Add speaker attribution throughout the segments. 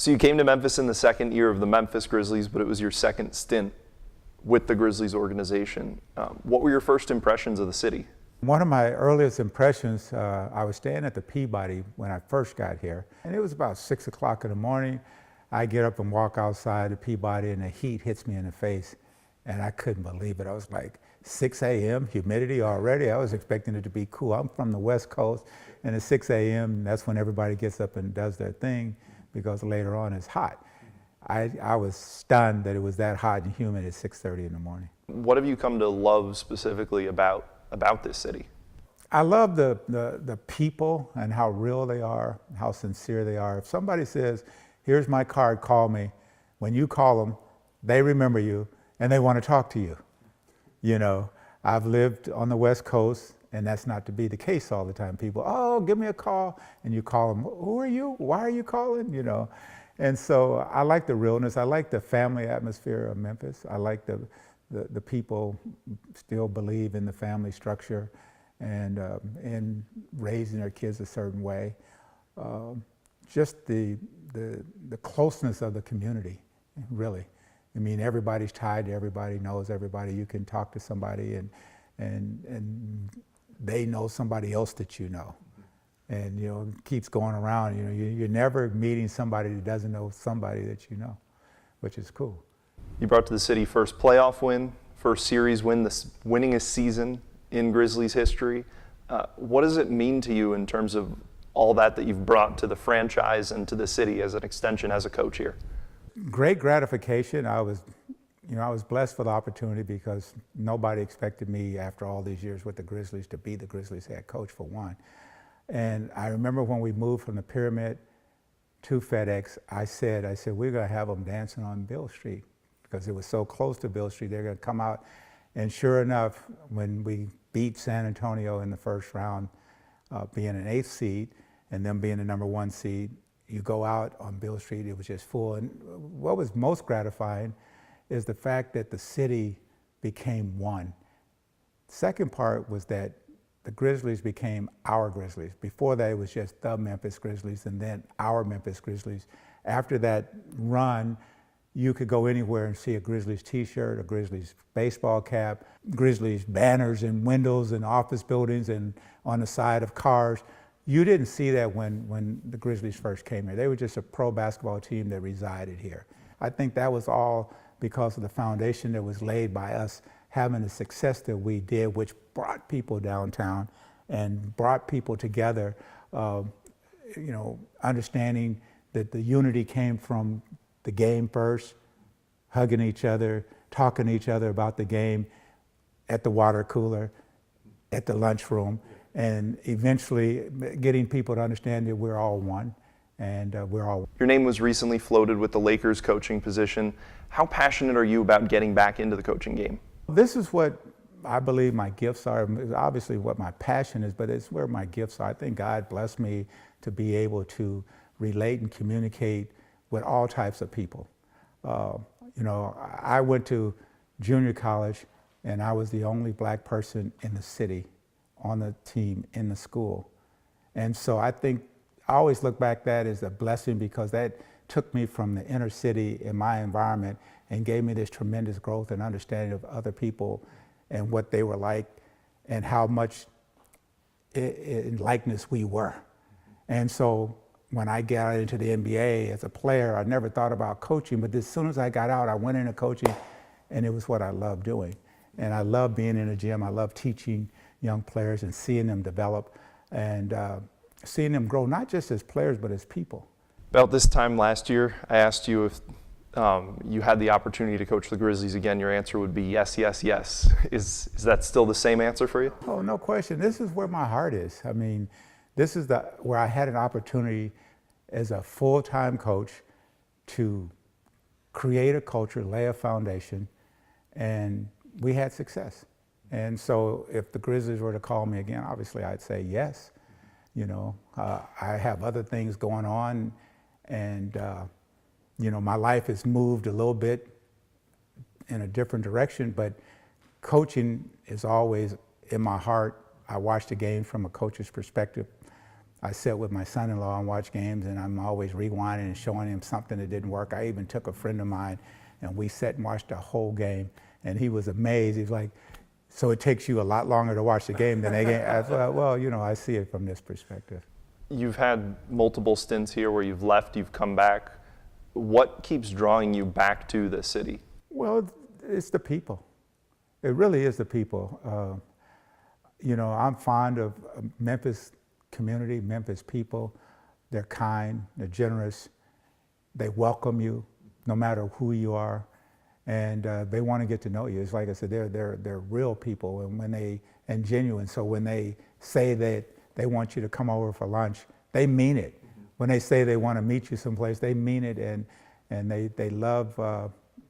Speaker 1: So you came to Memphis in the second year of the Memphis Grizzlies, but it was your second stint with the Grizzlies organization. What were your first impressions of the city?
Speaker 2: One of my earliest impressions, I was staying at the Peabody when I first got here, and it was about 6 o'clock in the morning. I get up and walk outside the Peabody, and the heat hits me in the face, and I couldn't believe it. I was like, 6 a.m., humidity already? I was expecting it to be cool. I'm from the West Coast, and at 6 a.m., that's when everybody gets up and does their thing, because later on it's hot. I was stunned that it was that hot and humid at 6:30 in the morning.
Speaker 1: What have you come to love specifically about this city?
Speaker 2: I love the people and how real they are, how sincere they are. If somebody says, here's my card, call me, when you call them, they remember you and they want to talk to you. You know, I've lived on the West Coast, and that's not to be the case all the time. People, oh, give me a call, and you call them, who are you? Why are you calling? You know, and so I like the realness. I like the family atmosphere of Memphis. I like the people still believe in the family structure and in raising their kids a certain way. Just the closeness of the community, really. I mean, everybody's tied to everybody, knows everybody. You can talk to somebody and they know somebody else that you know. And, you know, it keeps going around. You know, you're never meeting somebody that doesn't know somebody that you know, which is cool.
Speaker 1: You brought to the city first playoff win, first series win, the winningest season in Grizzlies history. What does it mean to you in terms of all that you've brought to the franchise and to the city as an extension as a coach here?
Speaker 2: Great gratification. I was blessed for the opportunity because nobody expected me after all these years with the Grizzlies to be the Grizzlies head coach, for one. And I remember when we moved from the Pyramid to FedEx, I said, we're going to have them dancing on Beale Street because it was so close to Beale Street. They're going to come out. And sure enough, when we beat San Antonio in the first round, being an 8th seed and them being the number 1 seed, you go out on Beale Street, it was just full. And what was most gratifying is the fact that the city became one. Second part was that the Grizzlies became our Grizzlies. Before that, it was just the Memphis Grizzlies and then our Memphis Grizzlies. After that run, you could go anywhere and see a Grizzlies t-shirt, a Grizzlies baseball cap, Grizzlies banners in windows and office buildings and on the side of cars. You didn't see that when the Grizzlies first came here. They were just a pro basketball team that resided here. I think that was all because of the foundation that was laid by us having the success that we did, which brought people downtown and brought people together, understanding that the unity came from the game first, hugging each other, talking to each other about the game at the water cooler, at the lunchroom, and eventually getting people to understand that we're all one and we're all.
Speaker 1: Your name was recently floated with the Lakers coaching position. How passionate are you about getting back into the coaching game?
Speaker 2: This is what I believe my gifts are. It's obviously what my passion is, but it's where my gifts are. I think God blessed me to be able to relate and communicate with all types of people. I went to junior college and I was the only black person in the city, on the team, in the school. And so I think I always look back at that as a blessing because that took me from the inner city in my environment and gave me this tremendous growth and understanding of other people and what they were like and how much in likeness we were. And so when I got into the NBA as a player, I never thought about coaching, but as soon as I got out, I went into coaching and it was what I loved doing. And I love being in a gym. I love teaching young players and seeing them develop and seeing them grow, not just as players, but as people.
Speaker 1: About this time last year, I asked you if you had the opportunity to coach the Grizzlies again. Your answer would be yes, yes, yes. Is that still the same answer for you?
Speaker 2: Oh, no question. This is where my heart is. I mean, this is where I had an opportunity as a full-time coach to create a culture, lay a foundation, and we had success. And so if the Grizzlies were to call me again, obviously I'd say yes. I have other things going on and my life has moved a little bit in a different direction, but coaching is always in my heart. I watch the game from a coach's perspective. I sit with my son-in-law and watch games, and I'm always rewinding and showing him something that didn't work. I even took a friend of mine, and we sat and watched the whole game, and he was amazed. He's like, so it takes you a lot longer to watch the game than they game? I thought, well, you know, I see it from this perspective.
Speaker 1: You've had multiple stints here where you've left, you've come back. What keeps drawing you back to the city?
Speaker 2: Well, it's the people. It really is the people. You know, I'm fond of Memphis community, Memphis people. They're kind, they're generous, they welcome you no matter who you are, and they want to get to know you. It's like I said, they're real people, and genuine. So when they say that they want you to come over for lunch, they mean it. When they say they want to meet you someplace, they mean it, and they love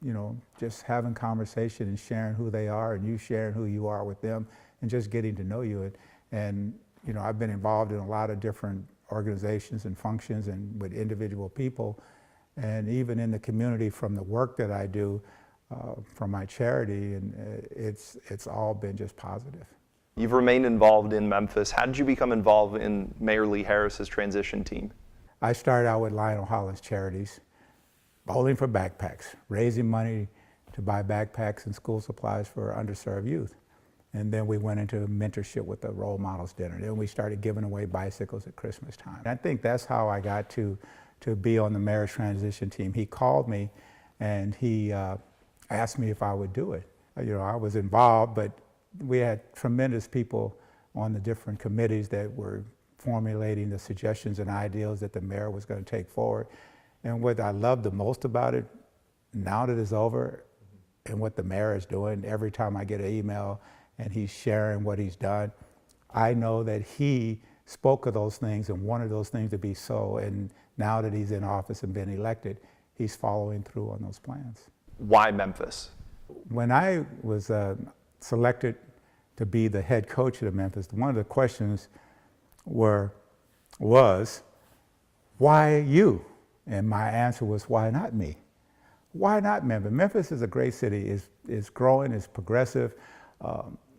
Speaker 2: you know, just having conversation and sharing who they are, and you sharing who you are with them, and just getting to know you. And you know, I've been involved in a lot of different organizations and functions and with individual people, and even in the community from the work that I do from my charity, and it's all been just positive.
Speaker 1: You've remained involved in Memphis. How did you become involved in Mayor Lee Harris's transition team?
Speaker 2: I started out with Lionel Hollins Charities, bowling for backpacks, raising money to buy backpacks and school supplies for underserved youth. And then we went into mentorship with the Role Models Dinner. Then we started giving away bicycles at Christmas time. And I think that's how I got to be on the mayor's transition team. He called me and he asked me if I would do it. You know, I was involved, but we had tremendous people on the different committees that were formulating the suggestions and ideals that the mayor was going to take forward. And what I love the most about it, now that it's over, and what the mayor is doing, every time I get an email and he's sharing what he's done, I know that he spoke of those things and wanted those things to be so, and now that he's in office and been elected, he's following through on those plans.
Speaker 1: Why Memphis?
Speaker 2: When I was selected to be the head coach of Memphis, one of the questions was, why you? And my answer was, why not me? Why not Memphis? Memphis is a great city. It's growing, it's progressive.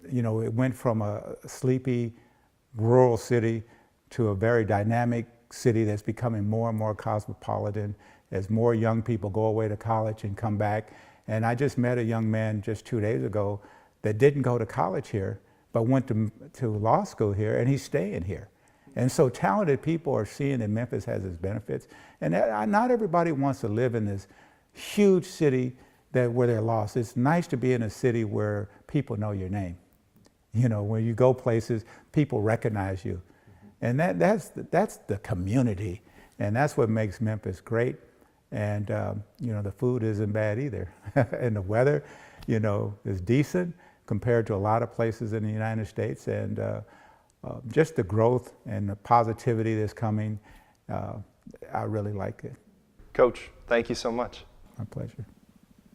Speaker 2: You know, it went from a sleepy rural city to a very dynamic city that's becoming more and more cosmopolitan as more young people go away to college and come back. And I just met a young man just 2 days ago that didn't go to college here, but went to law school here, and he's staying here. And so talented people are seeing that Memphis has its benefits. And not everybody wants to live in this huge city where they're lost. It's nice to be in a city where people know your name. You know, when you go places, people recognize you. And that's the community. And that's what makes Memphis great. And, you know, the food isn't bad either. And the weather, you know, is decent compared to a lot of places in the United States. And just the growth and the positivity that's coming, I really like it.
Speaker 1: Coach, thank you so much.
Speaker 2: My pleasure.